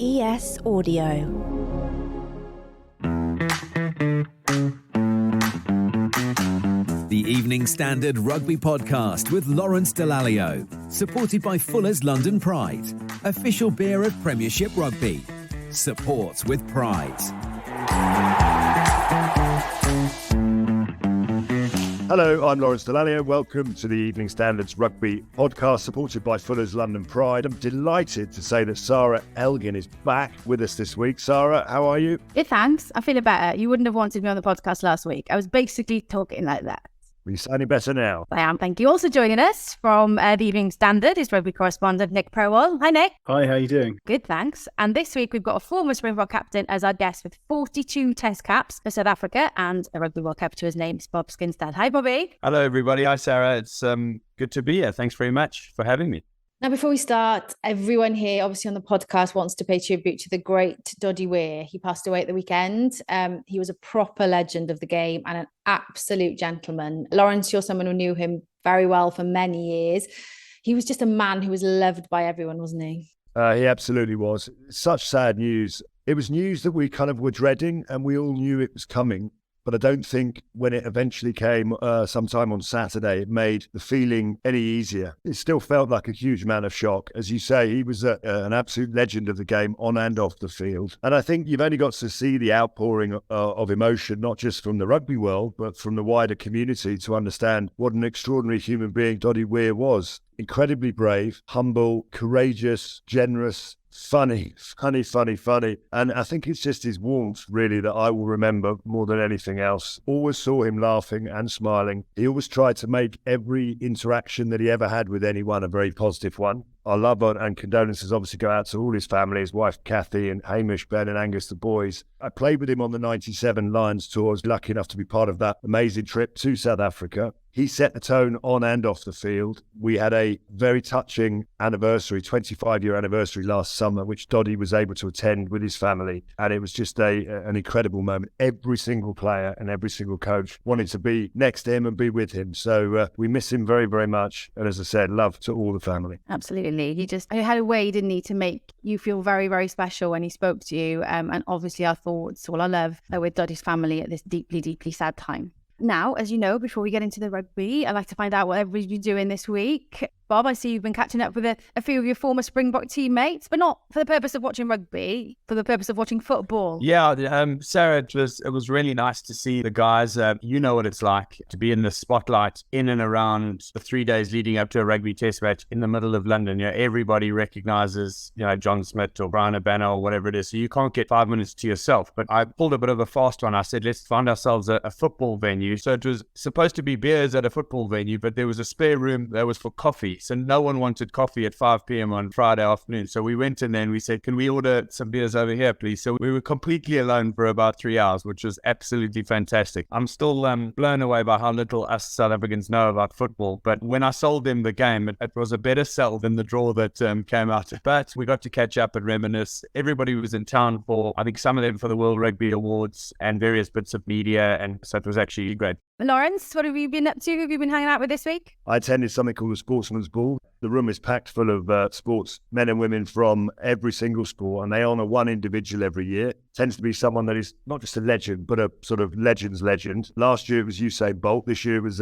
ES Audio. The Evening Standard Rugby Podcast with Lawrence Dallaglio, supported by Fuller's London Pride, official beer of Premiership Rugby. Support with pride. Hello, I'm Lawrence Dallaglio. Welcome to the Evening Standards Rugby Podcast, supported by Fuller's London Pride. I'm delighted to say that Sarra Elgin is back with us this week. Sarra, how are you? Good, thanks. I'm feeling better. You wouldn't have wanted me on the podcast last week. I was basically talking like that. Are you sounding better now? I am, thank you. Also joining us from the Evening Standard is rugby correspondent Nick Perwell. Hi, Nick. Hi, how you doing? Good, thanks. And this week we've got a former Springbok captain as our guest with 42 Test caps for South Africa and a Rugby World Cup to his name, Bob Skinstad. Hi, Bobby. Hello, everybody. Hi, Sarah. It's good to be here. Thanks very much for having me. Now, before we start, everyone here, obviously on the podcast, wants to pay tribute to the great Doddie Weir. He passed away at the weekend. He was a proper legend of the game and an absolute gentleman. Lawrence, you're someone who knew him very well for many years. He was just a man who was loved by everyone, wasn't he? He absolutely was. Such sad news. It was news that we kind of were dreading and we all knew it was coming. But I don't think when it eventually came sometime on Saturday, it made the feeling any easier. It still felt like a huge amount of shock. As you say, he was an absolute legend of the game on and off the field. And I think you've only got to see the outpouring of emotion, not just from the rugby world, but from the wider community to understand what an extraordinary human being Doddie Weir was. Incredibly brave, humble, courageous, generous, funny. And I think it's just his warmth, really, that I will remember more than anything else. Always saw him laughing and smiling. He always tried to make every interaction that he ever had with anyone a very positive one. Our love and condolences obviously go out to all his family, his wife Kathy and Hamish, Ben and Angus, the boys. I played with him on the 97 Lions tour. I was lucky enough to be part of that amazing trip to South Africa. He set the tone on and off the field. We had a very touching anniversary, 25-year anniversary last summer, which Doddie was able to attend with his family. And it was just an incredible moment. Every single player and every single coach wanted to be next to him and be with him. So we miss him very, very much. And as I said, love to all the family. Absolutely. He had a way, didn't he, to make you feel very, very special when he spoke to you. And obviously our thoughts, all our love with Doddie's family at this deeply, deeply sad time. Now, as you know, before we get into the rugby, I'd like to find out what everybody's been doing this week. Bob, I see you've been catching up with a few of your former Springbok teammates, but not for the purpose of watching rugby, for the purpose of watching football. Yeah, Sarah, it was really nice to see the guys. You know what it's like to be in the spotlight in and around the 3 days leading up to a rugby test match in the middle of London. Everybody recognises, John Smith or Brian Abana or whatever it is. So you can't get 5 minutes to yourself. But I pulled a bit of a fast one. I said, let's find ourselves a football venue. So it was supposed to be beers at a football venue, but there was a spare room that was for coffee. So no one wanted coffee at 5 p.m. on Friday afternoon. So we went in there and we said, can we order some beers over here, please? So we were completely alone for about 3 hours, which was absolutely fantastic. I'm still blown away by how little us South Africans know about football. But when I sold them the game, it was a better sell than the draw that came out. But we got to catch up and reminisce. Everybody was in town for, I think some of them for the World Rugby Awards and various bits of media. And so it was actually great. Lawrence, what have you been up to? Who have you been hanging out with this week? I attended something called the Sportsman's Ball. The room is packed full of sports men and women from every single sport, and they honour one individual every year. It tends to be someone that is not just a legend, but a sort of legend's legend. Last year it was Usain Bolt. This year it was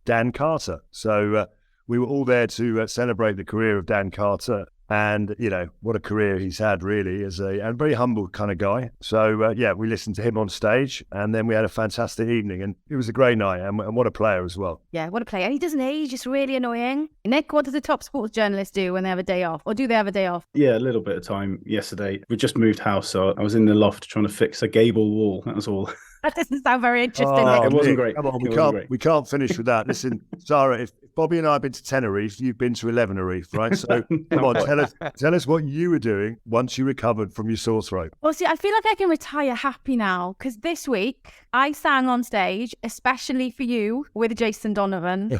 Dan Carter. So we were all there to celebrate the career of Dan Carter. And, what a career he's had, really, as a very humble kind of guy. So, we listened to him on stage and then we had a fantastic evening. And it was a great night. And what a player as well. Yeah, what a player. And he doesn't age. It's really annoying. Nick, what does the top sports journalist do when they have a day off? Or do they have a day off? Yeah, a little bit of time yesterday. We just moved house, so I was in the loft trying to fix a gable wall. That was all. That doesn't sound very interesting. It wasn't great. Come on, we can't finish with that. Listen, Sarra, if Bobby and I have been to Tenerife, you've been to 11 Reef, right? So come on, tell us what you were doing once you recovered from your sore throat. Well, see, I feel like I can retire happy now because this week I sang on stage, especially for you, with Jason Donovan.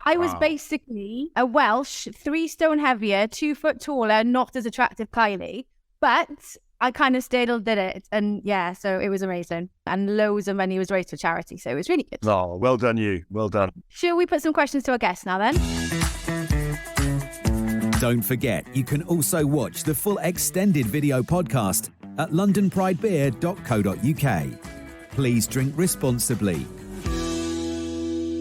I was basically a Welsh, 3 stone heavier, 2 foot taller, not as attractive Kylie, but I kind of still did it. And yeah, so it was amazing. And loads of money was raised for charity. So it was really good. Oh, well done you. Well done. Shall we put some questions to our guests now then? Don't forget, you can also watch the full extended video podcast at londonpridebeer.co.uk. Please drink responsibly.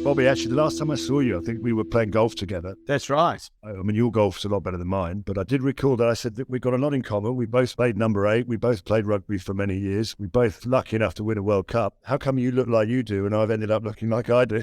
Bobby, actually, the last time I saw you, I think we were playing golf together. That's right. I mean, your golf's a lot better than mine, but I did recall that I said that we've got a lot in common. We both played number 8. We both played rugby for many years. We both lucky enough to win a World Cup. How come you look like you do and I've ended up looking like I do?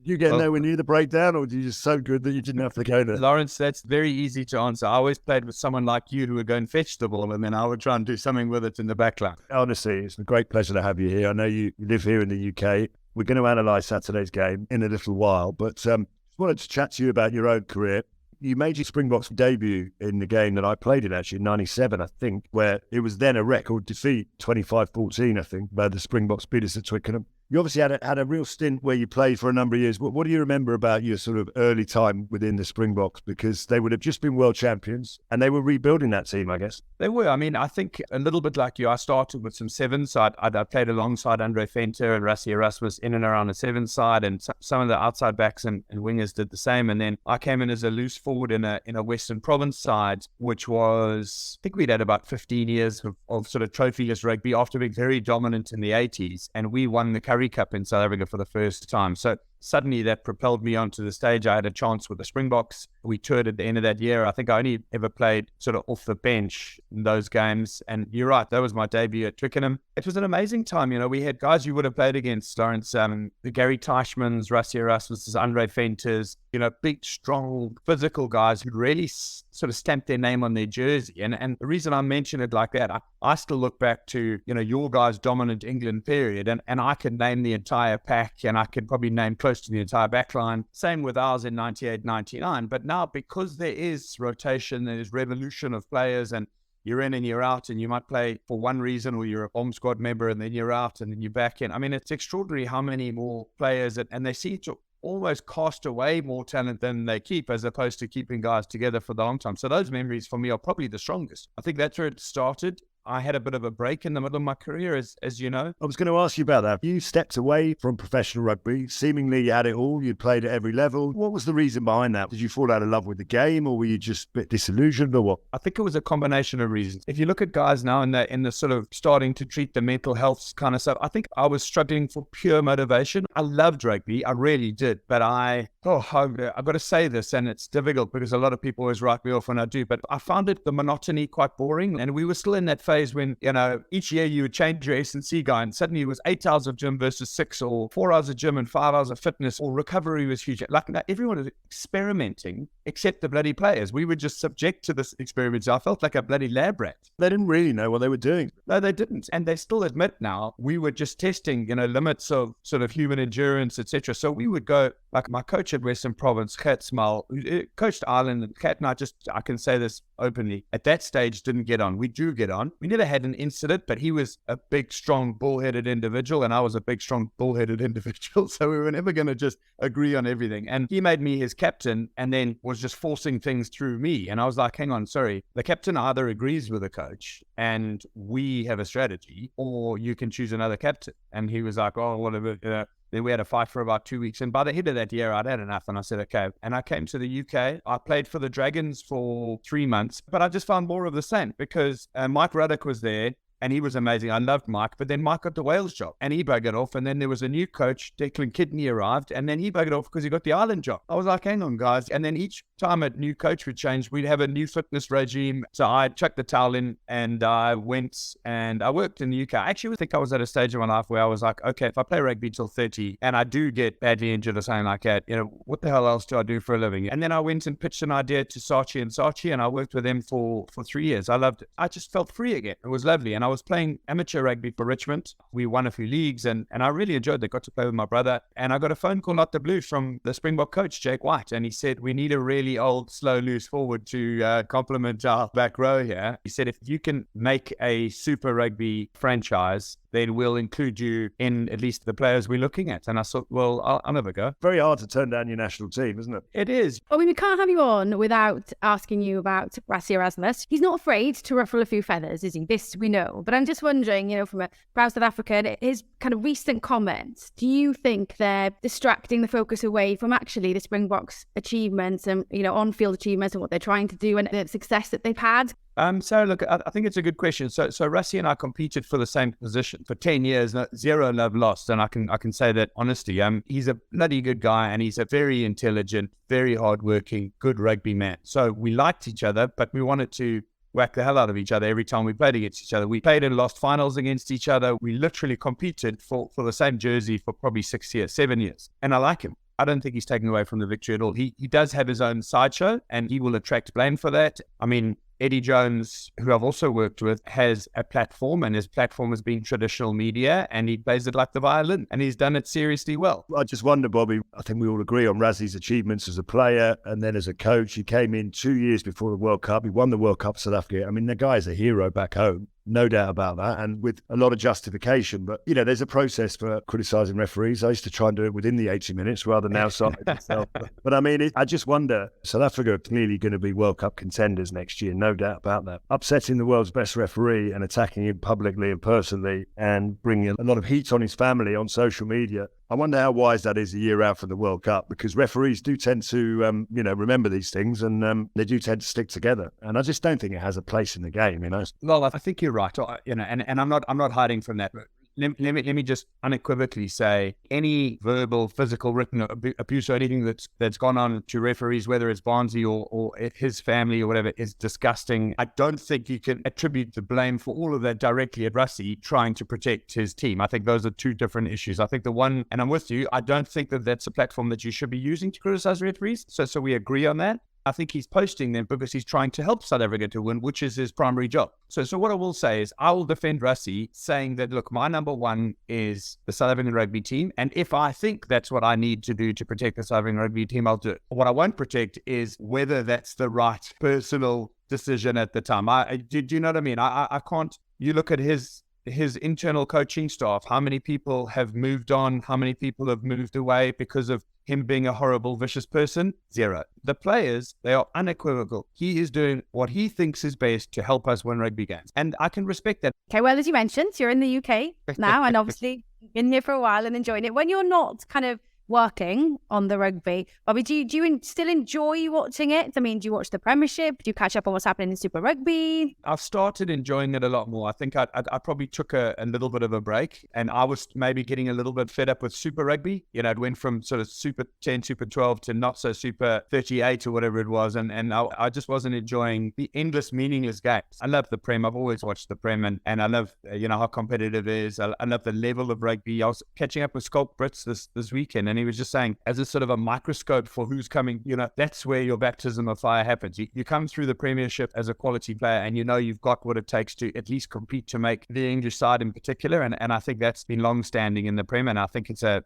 you get nowhere near the breakdown, or are you just so good that you didn't have to go there? Lawrence, that's very easy to answer. I always played with someone like you who would go and fetch the ball, and then I would try and do something with it in the back line. Honestly, it's a great pleasure to have you here. I know you live here in the UK. We're going to analyse Saturday's game in a little while, but just wanted to chat to you about your own career. You made your Springboks debut in the game that I played in, actually, in 97, I think, where it was then a record defeat, 25-14, I think, where the Springboks beat us at Twickenham. You obviously had a real stint where you played for a number of years. What do you remember about your sort of early time within the Springboks? Because they would have just been world champions and they were rebuilding that team, I guess. They were. I mean, I think a little bit like you, I started with some sevens. So I played alongside Andre Venter and Rassie Erasmus in and around the seven side, and some of the outside backs and wingers did the same. And then I came in as a loose forward in a Western Province side, which was, I think we'd had about 15 years of sort of trophyless rugby after being very dominant in the 80s. And we won the Currie Cup in South Africa for the first time. So suddenly that propelled me onto the stage. I had a chance with the Springboks. We toured at the end of that year. I think I only ever played sort of off the bench in those games. And you're right, that was my debut at Twickenham. It was an amazing time. You know, we had guys you would have played against, Lawrence, the Gary Teichmans, Rassie Erasmus, Andre Venters, you know, big, strong, physical guys who really sort of stamped their name on their jersey. And the reason I mention it like that, I still look back to, you know, your guys' dominant England period, and I could name the entire pack, and I could probably name close to the entire back line. Same with ours in 98, 99. But now, because there is rotation, there's revolution of players, and you're in and you're out, and you might play for one reason, or you're a bomb squad member, and then you're out, and then you're back in. I mean, it's extraordinary how many more players, and they seem to almost cast away more talent than they keep, as opposed to keeping guys together for the long time. So those memories for me are probably the strongest. I think that's where it started. I had a bit of a break in the middle of my career, as you know. I was going to ask you about that. You stepped away from professional rugby. Seemingly you had it all. You played at every level. What was the reason behind that? Did you fall out of love with the game, or were you just a bit disillusioned, or what? I think it was a combination of reasons. If you look at guys now in the sort of starting to treat the mental health kind of stuff, I think I was struggling for pure motivation. I loved rugby. I really did. But I've got to say this, and it's difficult because a lot of people always write me off when I do, but I found the monotony quite boring. And we were still in that phase when, you know, each year you would change your S&C guy, and suddenly it was 8 hours of gym versus 6, or 4 hours of gym and 5 hours of fitness, or recovery was huge. Like, everyone was experimenting except the bloody players. We were just subject to this experiment. I felt like a bloody lab rat. They didn't really know what they were doing. No, they didn't. And they still admit now we were just testing, you know, limits of sort of human endurance, etc. So we would go, like my coach at Western Province, Kat Small, who coached Ireland, and Kat and I can say this openly, at that stage didn't get on. We do get on. We never had an incident, but he was a big, strong, bull-headed individual, and I was a big, strong, bull-headed individual. So we were never going to just agree on everything. And he made me his captain, and then was just forcing things through me. And I was like, hang on, sorry. The captain either agrees with the coach and we have a strategy, or you can choose another captain. And he was like, oh, whatever, you know. Then we had a fight for about 2 weeks. And by the end of that year, I'd had enough. And I said, okay. And I came to the UK. I played for the Dragons for 3 months. But I just found more of the same, because Mike Ruddock was there. And he was amazing. I loved Mike. But then Mike got the Wales job and he buggered off. And then there was a new coach, Declan Kidney, arrived. And then he buggered off because he got the Ireland job. I was like, hang on, guys. And then each time a new coach would change, we'd have a new fitness regime. So I chucked the towel in and I went and I worked in the UK. I actually think I was at a stage of my life where I was like, okay, if I play rugby till 30 and I do get badly injured or something like that, you know, what the hell else do I do for a living? And then I went and pitched an idea to Saatchi, and I worked with them for 3 years. I loved it. I just felt free again. It was lovely. And I was playing amateur rugby for Richmond. We won a few leagues and I really enjoyed it. Got to play with my brother. And I got a phone call out the blue from the Springbok coach, Jake White. And he said, we need a really old, slow, loose forward to complement our back row here. He said, if you can make a super rugby franchise then we'll include you in at least the players we're looking at. And I thought, well, I'll never go. Very hard to turn down your national team, isn't it? It is. Well, we can't have you on without asking you about Rassie Erasmus. He's not afraid to ruffle a few feathers, is he? This we know. But I'm just wondering, from a proud South African, his kind of recent comments, do you think they're distracting the focus away from actually the Springboks' achievements and, on-field achievements and what they're trying to do and the success that they've had? So look, I think it's a good question. So Rassie and I competed for the same position for 10 years, 0 love lost. And I can say that honestly, he's a bloody good guy and he's a very intelligent, very hardworking, good rugby man. So we liked each other, but we wanted to whack the hell out of each other every time we played against each other. We played and lost finals against each other. We literally competed for the same jersey for probably 7 years. And I like him. I don't think he's taken away from the victory at all. He does have his own sideshow and he will attract blame for that. I mean, Eddie Jones, who I've also worked with, has a platform and his platform has been traditional media and he plays it like the violin and he's done it seriously well. I just wonder, Bobby, I think we all agree on Rassie's achievements as a player and then as a coach. He came in 2 years before the World Cup. He won the World Cup for South Africa. I mean, the guy is a hero back home. No doubt about that, and with a lot of justification. But, there's a process for criticising referees. I used to try and do it within the 80 minutes rather than outside itself. But I mean, I just wonder, South Africa are clearly going to be World Cup contenders next year, no doubt about that. Upsetting the world's best referee and attacking him publicly and personally and bringing a lot of heat on his family on social media. I wonder how wise that is a year out from the World Cup, because referees do tend to, remember these things and they do tend to stick together. And I just don't think it has a place in the game, Well, I think you're right, and I'm not hiding from that. But let me just unequivocally say any verbal, physical, written abuse or anything that's gone on to referees, whether it's Barnsley or his family or whatever, is disgusting. I don't think you can attribute the blame for all of that directly at Rassie trying to protect his team. I think those are two different issues. I think the one, and I'm with you, I don't think that that's a platform that you should be using to criticize referees. So we agree on that. I think he's posting them because he's trying to help South Africa to win, which is his primary job. So what I will say is I will defend Rassie, saying that, look, my number one is the South African rugby team. And if I think that's what I need to do to protect the South African rugby team, I'll do it. What I won't protect is whether that's the right personal decision at the time. Do you know what I mean? I can't. You look at his internal coaching staff, how many people have moved on, how many people have moved away because of him being a horrible, vicious person? 0. The players, they are unequivocal. He is doing what he thinks is best to help us win rugby games. And I can respect that. Okay, well, as you mentioned, you're in the UK now and obviously been here for a while and enjoying it. When you're not kind of working on the rugby, Bobby, do you still enjoy watching it? I mean, do you watch the Premiership? Do you catch up on what's happening in Super Rugby? I've started enjoying it a lot more. I think I probably took a little bit of a break, and I was maybe getting a little bit fed up with Super Rugby. It went from sort of Super 10, Super 12 to not so Super 38 or whatever it was, and I just wasn't enjoying the endless, meaningless games. I love the Prem. I've always watched the Prem, and I love how competitive it is. I love the level of rugby. I was catching up with Skulk Brits this weekend, and he was just saying, as a sort of a microscope for who's coming, that's where your baptism of fire happens. You come through the Premiership as a quality player and you've got what it takes to at least compete to make the English side in particular. And I think that's been long-standing in the Prem, and I think it's they're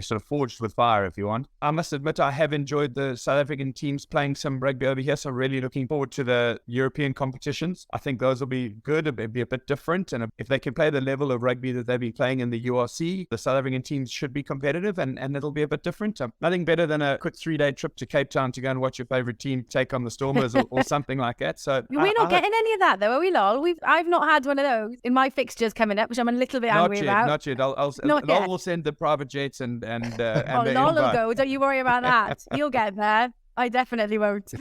sort of forged with fire, if you want. I must admit, I have enjoyed the South African teams playing some rugby over here, so really looking forward to the European competitions. I think those will be good. It'll be a bit different, and if they can play the level of rugby that they've been playing in the URC, the South African teams should be competitive, and it'll be a bit different. Nothing better than a quick 3-day trip to Cape Town to go and watch your favourite team take on the Stormers or something like that. So we're not getting any of that, though, are we, Lol? I've not had one of those in my fixtures coming up, which I'm a little bit angry about. Not yet. Lol will send the private jets and Lol will go. Don't you worry about that. You'll get there. I definitely won't.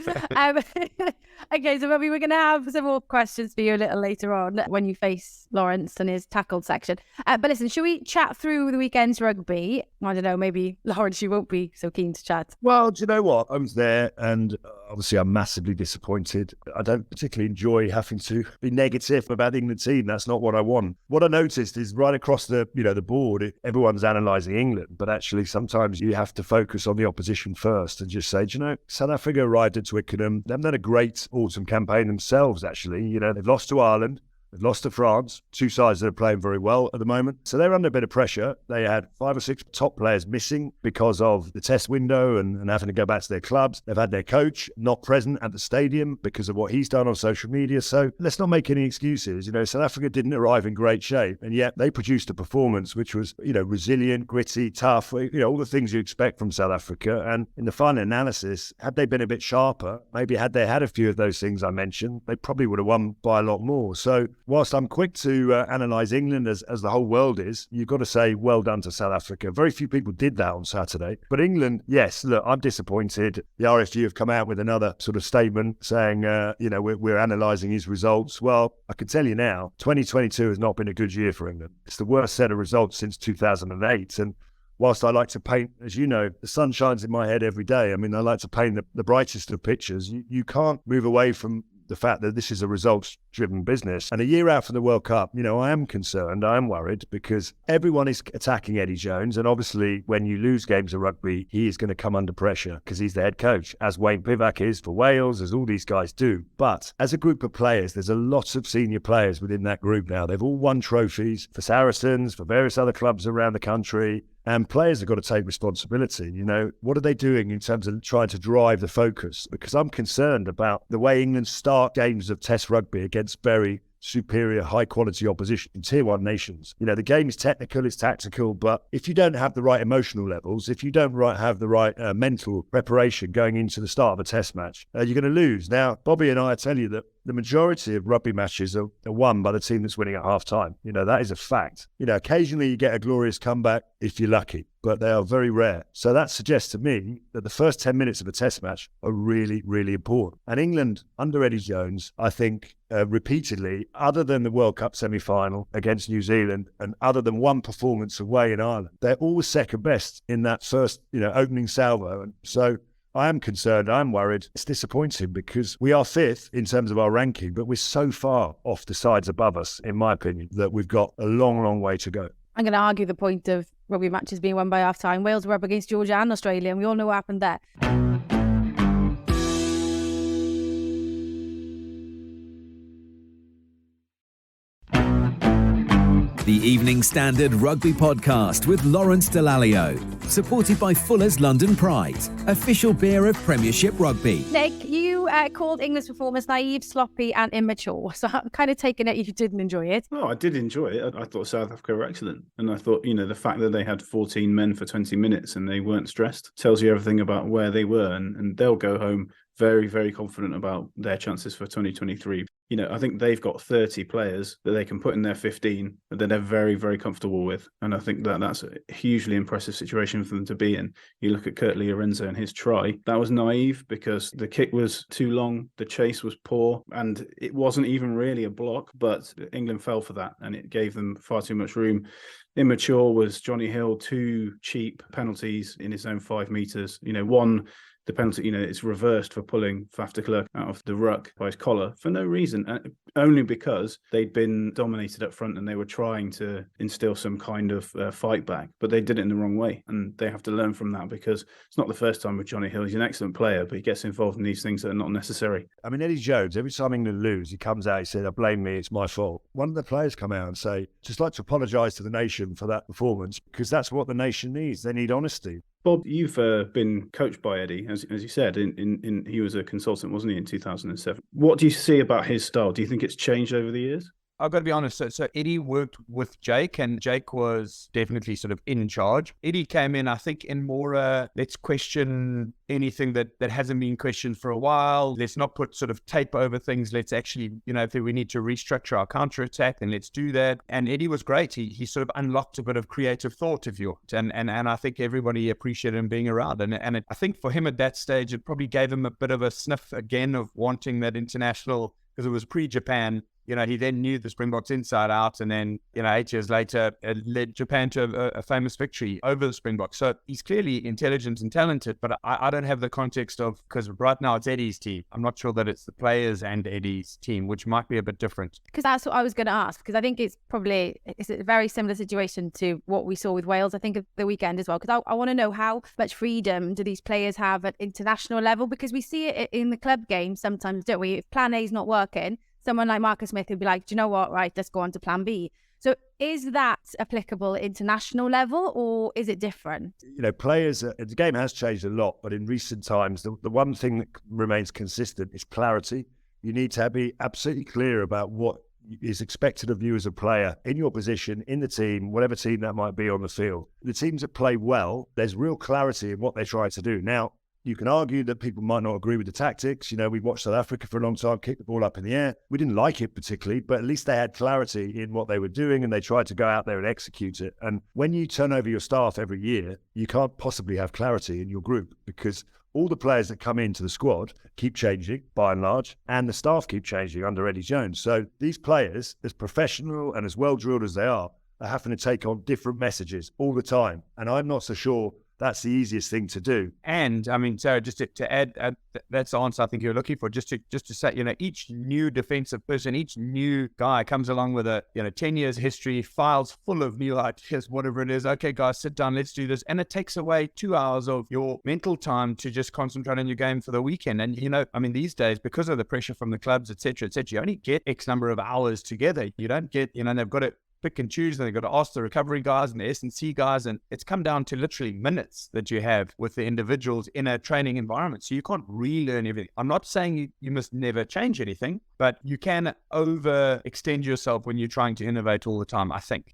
Okay, so maybe we're going to have some more questions for you a little later on when you face Lawrence and his tackled section. But listen, should we chat through the weekend's rugby? I don't know, maybe Lawrence, you won't be so keen to chat. Well, do you know what? I was there and obviously I'm massively disappointed. I don't particularly enjoy having to be negative about the England team. That's not what I want. What I noticed is right across the board, everyone's analysing England, but actually sometimes you have to focus on the opposition first and just say, do you know, South Africa arrived at Twickenham. They haven't had a great autumn campaign themselves, actually. They've lost to Ireland. They've lost to France, two sides that are playing very well at the moment. So they're under a bit of pressure. They had 5 or 6 top players missing because of the test window and having to go back to their clubs. They've had their coach not present at the stadium because of what he's done on social media. So let's not make any excuses. South Africa didn't arrive in great shape, and yet they produced a performance which was, resilient, gritty, tough, all the things you expect from South Africa. And in the final analysis, had they been a bit sharper, maybe had they had a few of those things I mentioned, they probably would have won by a lot more. So whilst I'm quick to analyse England as the whole world is, you've got to say well done to South Africa. Very few people did that on Saturday. But England, yes, look, I'm disappointed. The RFU have come out with another sort of statement saying, we're analysing his results. Well, I can tell you now, 2022 has not been a good year for England. It's the worst set of results since 2008. And whilst I like to paint, as you know, the sun shines in my head every day. I mean, I like to paint the brightest of pictures. You can't move away from the fact that this is a results-driven business. And a year out from the World Cup, I am concerned, I am worried, because everyone is attacking Eddie Jones. And obviously, when you lose games of rugby, he is going to come under pressure because he's the head coach, as Wayne Pivac is for Wales, as all these guys do. But as a group of players, there's a lot of senior players within that group now. They've all won trophies for Saracens, for various other clubs around the country. And players have got to take responsibility. What are they doing in terms of trying to drive the focus? Because I'm concerned about the way England start games of Test rugby against very superior, high-quality opposition in Tier 1 nations. The game is technical, it's tactical, but if you don't have the right emotional levels, if you don't have the right mental preparation going into the start of a Test match, you're going to lose. Now, Bobby and I tell you that the majority of rugby matches are won by the team that's winning at half-time. That is a fact. Occasionally you get a glorious comeback if you're lucky, but they are very rare. So that suggests to me that the first 10 minutes of a Test match are really, really important. And England, under Eddie Jones, I think, repeatedly, other than the World Cup semi-final against New Zealand and other than one performance away in Ireland, they're always second best in that first, opening salvo. And so I am concerned, I'm worried. It's disappointing because we are 5th in terms of our ranking, but we're so far off the sides above us, in my opinion, that we've got a long, long way to go. I'm going to argue the point of rugby matches being won by half-time. Wales were up against Georgia and Australia, and we all know what happened there. The Evening Standard Rugby Podcast with Lawrence Dallaglio, supported by Fuller's London Pride, official beer of Premiership Rugby. Nick, you called England's performance naive, sloppy and immature. So I'm kind of taking it you didn't enjoy it. Oh, I did enjoy it. I thought South Africa were excellent. And I thought, the fact that they had 14 men for 20 minutes and they weren't stressed tells you everything about where they were. And they'll go home very, very confident about their chances for 2023. I think they've got 30 players that they can put in their 15 that they're very, very comfortable with. And I think that's a hugely impressive situation for them to be in. You look at Kurt Lorenzo and his try. That was naive because the kick was too long, the chase was poor, and it wasn't even really a block, but England fell for that and it gave them far too much room. Immature was Johnny Hill, 2 cheap penalties in his own 5 metres. One, the penalty, it's reversed for pulling Faf de Klerk out of the ruck by his collar for no reason, only because they'd been dominated up front and they were trying to instill some kind of fight back, but they did it in the wrong way. And they have to learn from that because it's not the first time with Johnny Hill. He's an excellent player, but he gets involved in these things that are not necessary. I mean, Eddie Jones, every time England lose, he comes out, he said, "I blame me, it's my fault." One of the players come out and say, "Just like to apologise to the nation for that performance," because that's what the nation needs. They need honesty. Bob, you've been coached by Eddie, as you said. He was a consultant, wasn't he, in 2007? What do you see about his style? Do you think it's changed over the years? I've got to be honest. So Eddie worked with Jake, and Jake was definitely sort of in charge. Eddie came in, I think, in more let's question anything that hasn't been questioned for a while. Let's not put sort of tape over things. Let's actually, if we need to restructure our counter-attack, then let's do that. And Eddie was great. He sort of unlocked a bit of creative thought, if you want. And I think everybody appreciated him being around. And I think for him at that stage, it probably gave him a bit of a sniff again of wanting that international, because it was pre-Japan. He then knew the Springboks inside out, and then, 8 years later, led Japan to a famous victory over the Springboks. So he's clearly intelligent and talented, but I don't have the context of, because right now it's Eddie's team. I'm not sure that it's the players and Eddie's team, which might be a bit different. Because that's what I was going to ask, because I think it's a very similar situation to what we saw with Wales, I think, at the weekend as well. Because I want to know how much freedom do these players have at international level, because we see it in the club game sometimes, don't we? If plan A is not working, someone like Marcus Smith would be like, do you know what, right, let's go on to plan B. So is that applicable at international level, or is it different? Players, the game has changed a lot, but in recent times, the one thing that remains consistent is clarity. You need to be absolutely clear about what is expected of you as a player in your position, in the team, whatever team that might be on the field. The teams that play well, there's real clarity in what they're trying to do. Now, you can argue that people might not agree with the tactics. We watched South Africa for a long time, kick the ball up in the air. We didn't like it particularly, but at least they had clarity in what they were doing and they tried to go out there and execute it. And when you turn over your staff every year, you can't possibly have clarity in your group because all the players that come into the squad keep changing by and large, and the staff keep changing under Eddie Jones. So these players, as professional and as well-drilled as they are having to take on different messages all the time. And I'm not so sure that's the easiest thing to do. And I mean, Sarah, just to add, that's the answer I think you're looking for. Just to say, each new defensive person, each new guy comes along with a 10 years history, files full of new ideas, whatever it is. Okay, guys, sit down, let's do this, and it takes away 2 hours of your mental time to just concentrate on your game for the weekend. And these days, because of the pressure from the clubs, etc., you only get X number of hours together. You don't get, they've got to pick and choose, and they've got to ask the recovery guys and the S&C guys, and it's come down to literally minutes that you have with the individuals in a training environment. So you can't relearn everything. I'm not saying you must never change anything, but you can overextend yourself when you're trying to innovate all the time, I think.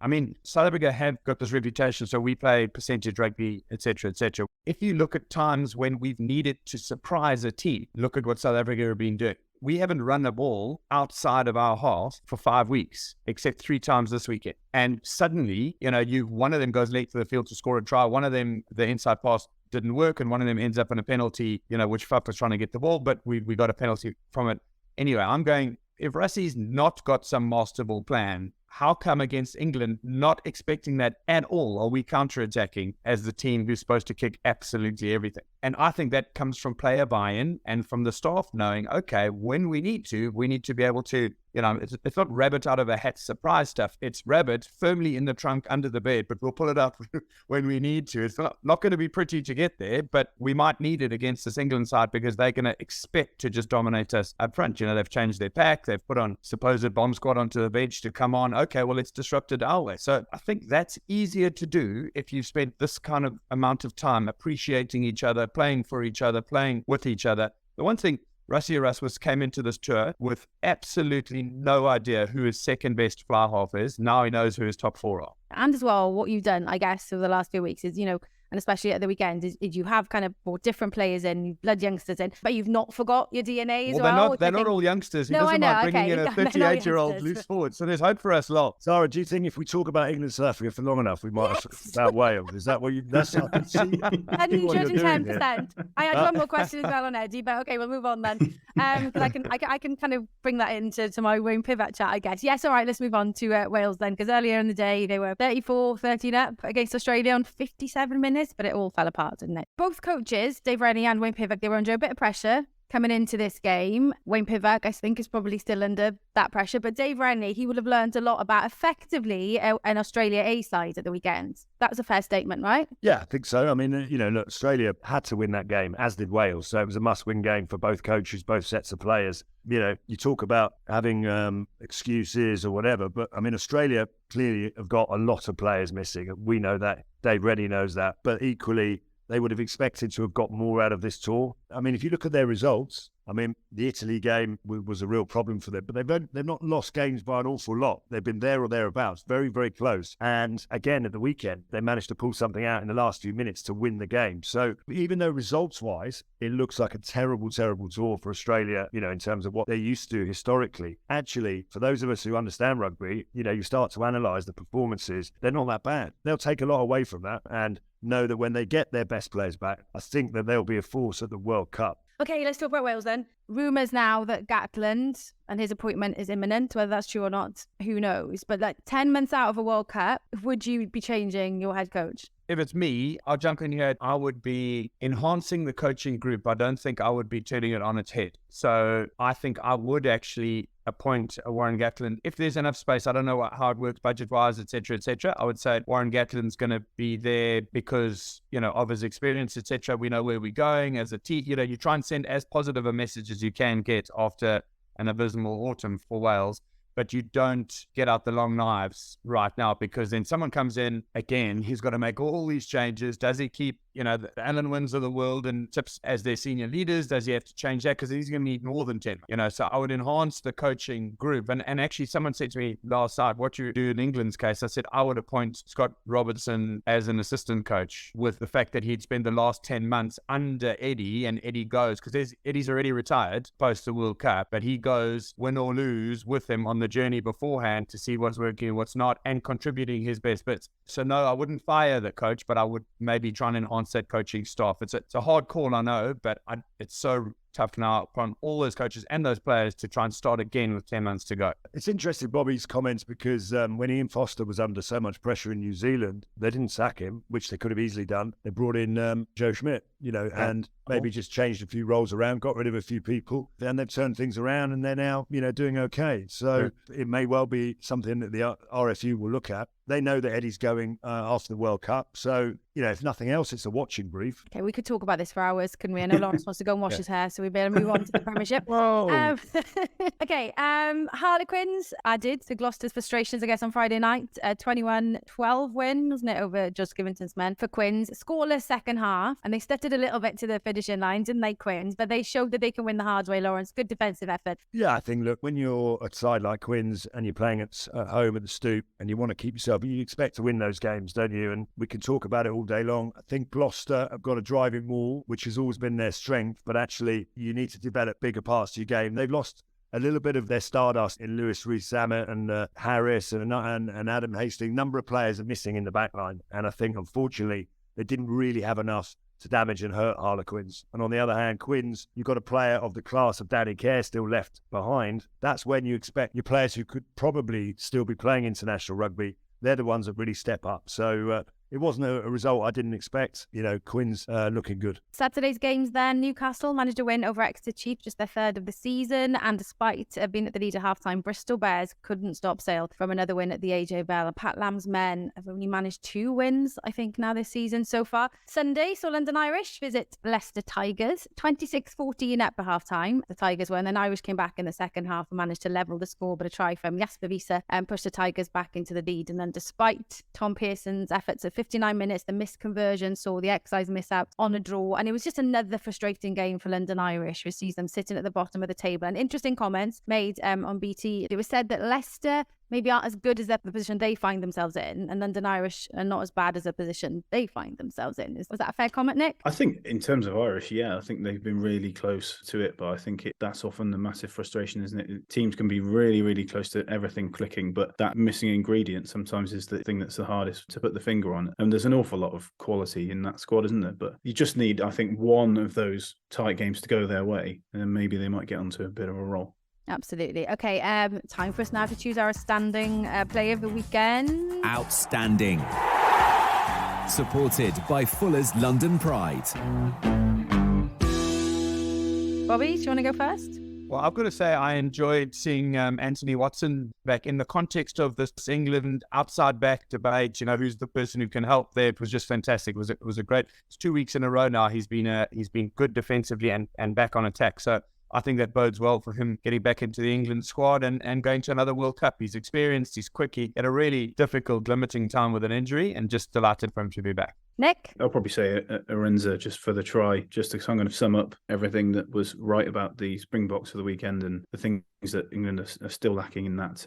South Africa have got this reputation, so we play percentage rugby, etc., etc. If you look at times when we've needed to surprise a team, look at what South Africa have been doing. We haven't run a ball outside of our half for 5 weeks, except 3 times this weekend. And suddenly, one of them goes late to the field to score a try. One of them, the inside pass didn't work, and one of them ends up in a penalty, which Faf was trying to get the ball, but we got a penalty from it. Anyway, I'm going, if Rassie's not got some masterful plan, how come against England, not expecting that at all, are we counter-attacking as the team who's supposed to kick absolutely everything? And I think that comes from player buy-in and from the staff knowing, okay, when we need to be able to, it's not rabbit out of a hat surprise stuff. It's rabbit firmly in the trunk under the bed, but we'll pull it out when we need to. It's not going to be pretty to get there, but we might need it against this England side because they're going to expect to just dominate us up front. They've changed their pack. They've put on supposed bomb squad onto the bench to come on. Okay, well, it's disrupted our way. So I think that's easier to do if you've spent this kind of amount of time appreciating each other, playing for each other, playing with each other. The one thing, Rassie Erasmus came into this tour with absolutely no idea who his second best fly half is. Now he knows who his top 4 are. And as well, what you've done, I guess, over the last few weeks is, and especially at the weekend, is you have kind of brought different players in, blood youngsters in, but you've not forgot your DNA as well. They're not all youngsters. He doesn't mind bringing in a 38-year-old loose forward. So there's hope for us lot. Sarah, do you think if we talk about England and South Africa for long enough, we might have about Wales? Is that what you... That's I can see 110%. I had one more question as well on Eddie, but okay, we'll move on then. Because I can kind of bring that into my Wayne Pivac chat, I guess. Yes, all right, let's move on to Wales then, because earlier in the day, they were 34-13 up against Australia on 57 minutes. But it all fell apart, didn't it? Both coaches, Dave Rennie and Wayne Pivac, they were under a bit of pressure coming into this game. Wayne Pivac, I think, is probably still under that pressure. But Dave Rennie, he would have learned a lot about effectively an Australia A side at the weekend. That was a fair statement, right? Yeah, I think so. Look, Australia had to win that game, as did Wales. So it was a must-win game for both coaches, both sets of players. You talk about having excuses or whatever, but Australia clearly have got a lot of players missing. We know that. Dave Rennie knows that. But equally, they would have expected to have got more out of this tour. If you look at their results, the Italy game was a real problem for them, but they've not lost games by an awful lot. They've been there or thereabouts, very, very close. And again, at the weekend, they managed to pull something out in the last few minutes to win the game. So even though results-wise, it looks like a terrible, terrible tour for Australia, in terms of what they're used to historically. Actually, for those of us who understand rugby, you start to analyse the performances. They're not that bad. They'll take a lot away from that and know that when they get their best players back, I think that they'll be a force at the World Cup. Okay, let's talk about Wales then. Rumours now that Gatland and his appointment is imminent. Whether that's true or not, who knows? But 10 months out of a World Cup, would you be changing your head coach? If it's me, I'll jump in here. I would be enhancing the coaching group. I don't think I would be turning it on its head. So I think I would actually appoint a Warren Gatland. If there's enough space, I don't know how it works budget-wise, etc., etc. I would say Warren Gatland's going to be there because, of his experience, etc. We know where we're going as a team. You try and send as positive a message as you can get after an abysmal autumn for Wales. But you don't get out the long knives right now, because then someone comes in again, he's got to make all these changes. Does he keep, the Alan Wins of the world and Tips as their senior leaders? Does he have to change that? Because he's going to need more than 10. So I would enhance the coaching group. And actually, someone said to me last night, what you do in England's case, I said, I would appoint Scott Robertson as an assistant coach, with the fact that he'd spent the last 10 months under Eddie, and Eddie goes, because Eddie's already retired post the World Cup, but he goes win or lose with him on the journey beforehand to see what's working, what's not, and contributing his best bits. So no, I wouldn't fire the coach, but I would maybe try and enhance that coaching staff. It's a hard call, I know, but it's so tough now upon all those coaches and those players to try and start again with 10 months to go. It's interesting, Bobby's comments, because when Ian Foster was under so much pressure in New Zealand, they didn't sack him, which they could have easily done. They brought in Joe Schmidt, and maybe just changed a few roles around, got rid of a few people, then they've turned things around and they're now, doing okay. So it may well be something that the RFU will look at. They know that Eddie's going after the World Cup. So, if nothing else, it's a watching brief. Okay, we could talk about this for hours, couldn't we? I know Lawrence wants to go and wash his hair, so we better move on to the Premiership. Whoa. Harlequins added to Gloucester's frustrations, I guess, on Friday night. 21-12 win, wasn't it, over Just Givington's men for Quins. Scoreless second half, and they stuttered a little bit to the finishing line, didn't they, Quins? But they showed that they can win the hard way, Lawrence. Good defensive effort. Yeah, I think, look, when you're a side like Quins and you're playing at home at the Stoop and you want to keep yourself, you expect to win those games, don't you? And we can talk about it all day long. I think Gloucester have got a driving wall, which has always been their strength, but actually you need to develop bigger parts to your game. They've lost a little bit of their stardust in Lewis Rees-Zammit and Harris and Adam Hastings. Number of players are missing in the back line. And I think, unfortunately, they didn't really have enough to damage and hurt Harlequins. And on the other hand, Quins, you've got a player of the class of Danny Kerr still left behind. That's when you expect your players who could probably still be playing international rugby, they're the ones that really step up. So it wasn't a result I didn't expect. Quins looking good. Saturday's games then, Newcastle managed to win over Exeter Chiefs, just their third of the season. And despite being at the lead at half-time, Bristol Bears couldn't stop sail from another win at the AJ Bell. Pat Lamb's men have only managed 2 wins, I think, now this season so far. Sunday saw London Irish visit Leicester Tigers, 26-14 up at half-time. The Tigers were, and then Irish came back in the second half and managed to level the score, but a try from Jasper Wiese and pushed the Tigers back into the lead. And then despite Tom Pearson's efforts at 59 minutes, the missed conversion saw the Excise miss out on a draw, and it was just another frustrating game for London Irish, which sees them sitting at the bottom of the table. And interesting comments made on BT. It was said that Leicester maybe aren't as good as the position they find themselves in, and London Irish are not as bad as the position they find themselves in. Was that a fair comment, Nick? I think in terms of Irish, I think they've been really close to it, but I think that's often the massive frustration, isn't it? Teams can be really, really close to everything clicking, but that missing ingredient sometimes is the thing that's the hardest to put the finger on. And there's an awful lot of quality in that squad, isn't there? But you just need, I think, one of those tight games to go their way, and then maybe they might get onto a bit of a roll. Absolutely. Okay, time for us now to choose our outstanding player of the weekend. Outstanding. Supported by Fuller's London Pride. Bobby, do you want to go first? Well, I've got to say I enjoyed seeing Anthony Watson back in the context of this England outside back debate. Who's the person who can help there? It was just fantastic. It was a great. It's 2 weeks in a row now. He's been good defensively and back on attack. So I think that bodes well for him getting back into the England squad and going to another World Cup. He's experienced, he's quick, he had a really difficult, limiting time with an injury, and just delighted for him to be back. Nick? I'll probably say Arenza just for the try, just to kind of sum up everything that was right about the Springboks for the weekend and the things that England are still lacking in that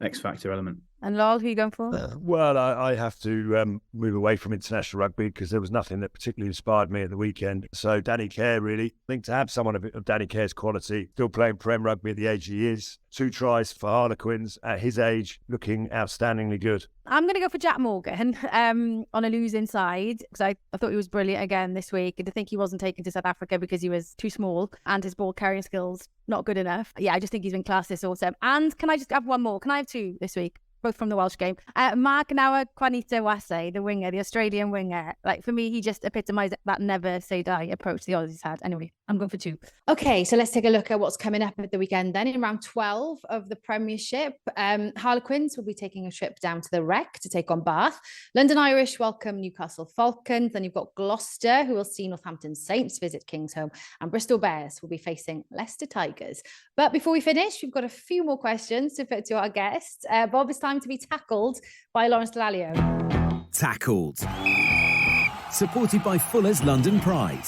X-factor element. And Lol, who are you going for? Well, I have to move away from international rugby because there was nothing that particularly inspired me at the weekend. So Danny Kerr, really. I think to have someone of Danny Kerr's quality, still playing Prem rugby at the age he is, 2 tries for Harlequins at his age, looking outstandingly good. I'm going to go for Jack Morgan on a losing side because I thought he was brilliant again this week. And to think he wasn't taken to South Africa because he was too small and his ball carrying skills not good enough. Yeah, I just think he's been class this autumn. And can I just have one more? Can I have 2 this week? both from the Welsh game. Mark Nawa Juanito Wase, the winger, the Australian winger. Like, for me, he just epitomised that never say die approach the Aussies had. Anyway, I'm going for 2. Okay, so let's take a look at what's coming up at the weekend then. In round 12 of the Premiership, Harlequins will be taking a trip down to the Rec to take on Bath. London Irish welcome Newcastle Falcons. Then you've got Gloucester, who will see Northampton Saints visit Kingsholm. And Bristol Bears will be facing Leicester Tigers. But before we finish, we've got a few more questions to put to our guests. Bob, it's time to be tackled by Lawrence Delalio. Tackled. Supported by Fuller's London Pride.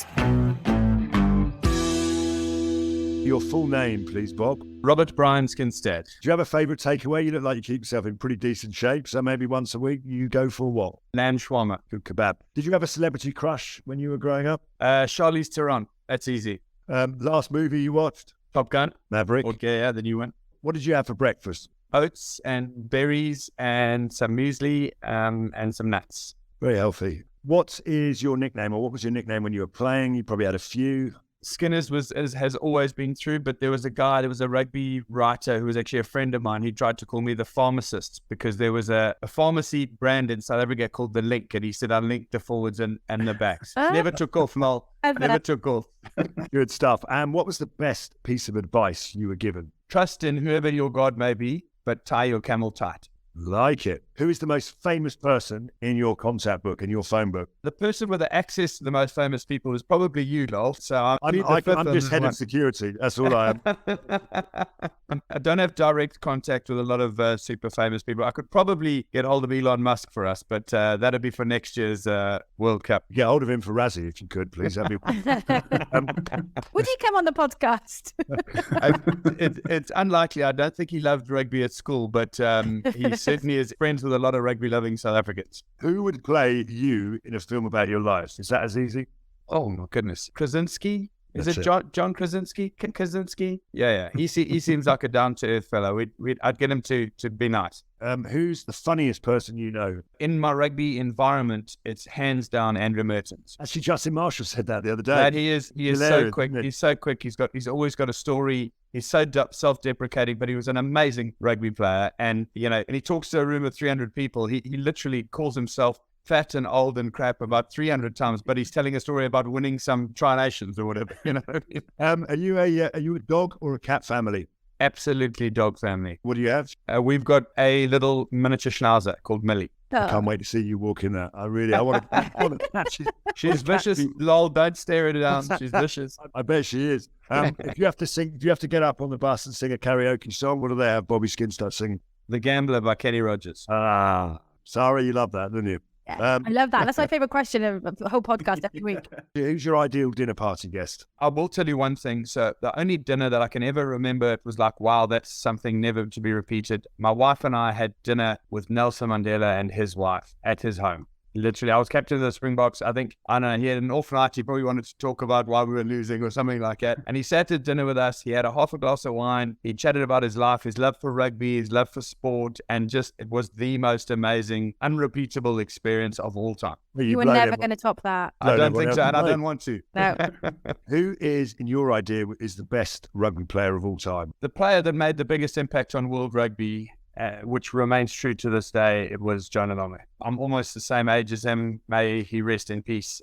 Your full name, please, Bob. Robert Bryan Skinstad. Do you have a favourite takeaway? You look like you keep yourself in pretty decent shape, so maybe once a week you go for what? Lamb shawarma. Good kebab. Did you have a celebrity crush when you were growing up? Charlize Theron. That's easy. Last movie you watched? Top Gun. Maverick. Okay, yeah, the new one. What did you have for breakfast? Oats and berries and some muesli and some nuts. Very healthy. What is your nickname, or what was your nickname when you were playing? You probably had a few. Skinners has always been true, but there was a rugby writer who was actually a friend of mine. He tried to call me the pharmacist because there was a pharmacy brand in South Africa called The Link, and he said I linked the forwards and the backs. Never took off, Noel. Never took off. Good stuff. And what was the best piece of advice you were given? Trust in whoever your God may be, but tie your camel tight. Like it. Who is the most famous person in your contact book, in your phone book? The person with the access to the most famous people is probably you, Lol. So I'm just head of security. That's all I am. I don't have direct contact with a lot of super famous people. I could probably get hold of Elon Musk for us, but that'd be for next year's World Cup. Get hold of him for Rassie if you could, please. Would he come on the podcast? It's unlikely. I don't think he loved rugby at school, but he certainly is friends with a lot of rugby-loving South Africans. Who would play you in a film about your life? Is that as easy? Oh, my goodness. Krasinski? Is it John Krasinski? Krasinski? Yeah. He seems like a down-to-earth fellow. I'd get him to be nice. Who's the funniest person you know? In my rugby environment, it's hands down Andrew Mertens. Actually, Justin Marshall said that the other day. That he is so quick. He's so quick. He's always got a story. He's so self-deprecating, but he was an amazing rugby player. And he talks to a room of 300 people. He literally calls himself fat and old and crap about 300 times, but he's telling a story about winning some Tri-Nations or whatever. Are you a dog or a cat family? Absolutely dog family. What do you have? We've got a little miniature schnauzer called Millie. I can't wait to see you walk in that. I want to catch her. She's vicious. Lol, don't stare her down. She's vicious. I bet she is. If you have to get up on the bus and sing a karaoke song, what do they have Bobby Skinstad singing? The Gambler by Kenny Rogers. Sarra, you love that, don't you? I love that. That's my favourite question of the whole podcast every week. Who's your ideal dinner party guest? I will tell you one thing. So the only dinner that I can ever remember, it was like, wow, that's something never to be repeated. My wife and I had dinner with Nelson Mandela and his wife at his home. Literally, I was captain of the Springboks. I don't know, he had an off night. He probably wanted to talk about why we were losing or something like that. And he sat at dinner with us. He had a half a glass of wine. He chatted about his life, his love for rugby, his love for sport. And just, it was the most amazing, unrepeatable experience of all time. You were never going to top that. I don't think so, and I don't want to. No. Who is, in your idea, is the best rugby player of all time? The player that made the biggest impact on world rugby, which remains true to this day, it was John Alome. I'm almost the same age as him. May he rest in peace.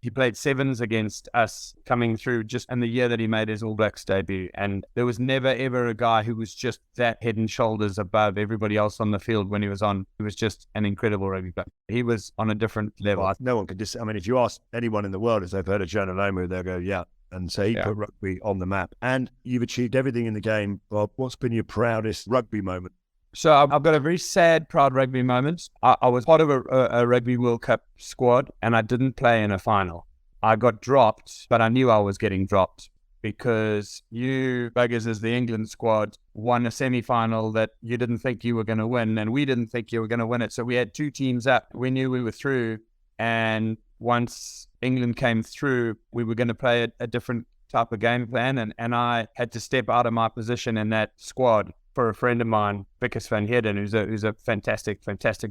He played sevens against us coming through just in the year that he made his All Blacks debut. And there was never, ever a guy who was just that head and shoulders above everybody else on the field when he was on. He was just an incredible rugby player. He was on a different level. Well, no one could if you ask anyone in the world if they've heard of John Alome, they'll go, yeah. And so he put rugby on the map. And you've achieved everything in the game. Bob, what's been your proudest rugby moment? So I've got a very sad, proud rugby moment. I was part of a Rugby World Cup squad and I didn't play in a final. I got dropped, but I knew I was getting dropped because you buggers as the England squad won a semi-final that you didn't think you were going to win and we didn't think you were going to win it. So we had two teams up. We knew we were through, and once England came through, we were going to play a different type of game plan, and I had to step out of my position in that squad for a friend of mine, Vickers van Heerden, who's a fantastic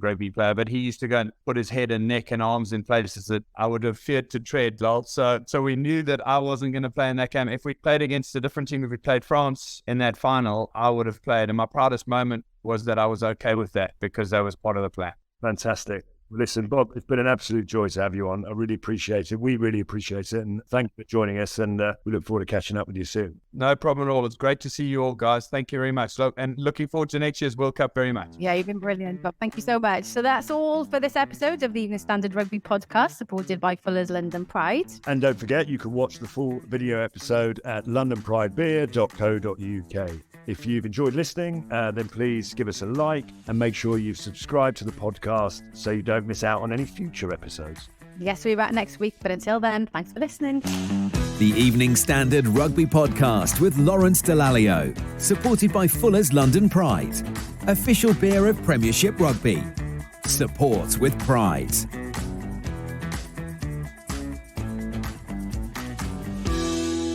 rugby player, but he used to go and put his head and neck and arms in places that I would have feared to tread, lol. So we knew that I wasn't going to play in that game. If we played against a different team, if we played France in that final, I would have played. And my proudest moment was that I was okay with that because that was part of the plan. Fantastic. Listen, Bob, it's been an absolute joy to have you on. I really appreciate it. We really appreciate it. And thank you for joining us. And we look forward to catching up with you soon. No problem at all. It's great to see you all, guys. Thank you very much. And looking forward to next year's World Cup very much. Yeah, you've been brilliant, Bob. Thank you so much. So that's all for this episode of the Evening Standard Rugby podcast, supported by Fuller's London Pride. And don't forget, you can watch the full video episode at londonpridebeer.co.uk. If you've enjoyed listening, then please give us a like and make sure you've subscribed to the podcast so you don't miss out on any future episodes. Yes, we'll be back next week, but until then, thanks for listening. The Evening Standard Rugby Podcast with Lawrence Dallaglio, supported by Fuller's London Pride, official beer of Premiership Rugby. Support with pride.